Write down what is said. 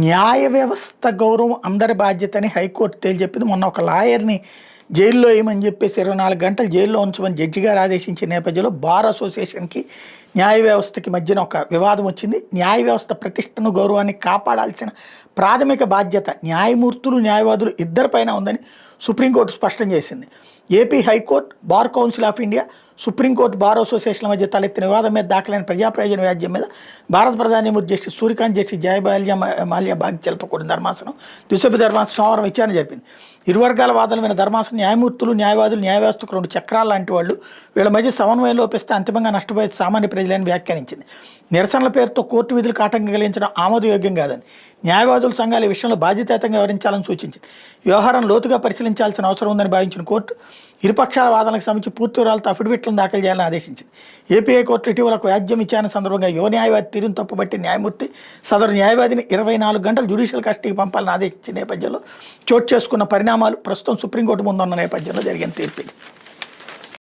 న్యాయ వ్యవస్థ గౌరవం అందరి బాధ్యత అని హైకోర్టు తేల్చెప్పింది. మొన్న ఒక లాయర్ని జైల్లో వేయమని చెప్పేసి 24 గంటలు జైల్లో ఉంచమని జడ్జి గారు ఆదేశించిన నేపథ్యంలో బార్ అసోసియేషన్కి న్యాయ వ్యవస్థకి మధ్యన ఒక వివాదం వచ్చింది. న్యాయ వ్యవస్థ ప్రతిష్టను గౌరవాన్ని కాపాడాల్సిన ప్రాథమిక బాధ్యత న్యాయమూర్తులు న్యాయవాదులు ఇద్దరిపైన ఉందని సుప్రీంకోర్టు స్పష్టం చేసింది. AP high court, bar council of India, supreme court bar అసోసియేషన్ల మధ్య తలెత్తిన వివాదం మీద దాఖలైన ప్రజా ప్రయోజన వ్యాజ్యం మీద భారత ప్రధాని జస్టిస్ సూర్యకాంత్, జస్టిస్ మాల్యా బాధ్యతలతో కూడిన ధర్మాసనం ద్విసభ్య ధర్మాసనం సోమవారం విచారణ జరిపింది. ఇరు వర్గాల వాదనలు విన ధర్మాసనం న్యాయమూర్తులు న్యాయవాదులు న్యాయ వ్యవస్థకు 2 చక్రాలు లాంటి వాళ్ళు, వీళ్ళ మధ్య సమన్వయం లోపిస్తే అంతిమంగా నష్టపోయే సామాన్య ప్రజలని వ్యాఖ్యానించింది. నిరసనల పేరుతో కోర్టు విధులకు ఆటంకం కలిగించడం ఆమోదయోగ్యం కాదని న్యాయవాదుల సంఘాలు ఈ విషయంలో బాధ్యతాయుతంగా వివరించాలని సూచించింది. వ్యవహారం లోతుగా పరిశీలించాల్సిన అవసరం ఉందని భావించిన కోర్టు ఇరుపక్షాల వాదనలకు సంబంధించి పూర్తి వివరాలతో అఫిడవిట్లను దాఖలు చేయాలని ఆదేశించింది. ఏపీ హైకోర్టు ఇటీవల ఒక వ్యాజ్యం విచారణ సందర్భంగా యువ న్యాయవాది తీరును తప్పుబట్టి న్యాయమూర్తి సదరు న్యాయవాదిని 24 గంటలు జ్యుడిషియల్ కస్టడీకి పంపాలని ఆదేశించిన నేపథ్యంలో చోటు చేసుకున్న పరిణామాలు ప్రస్తుతం సుప్రీంకోర్టు ముందున్న నేపథ్యంలో జరిగిన తీర్పు ఇది.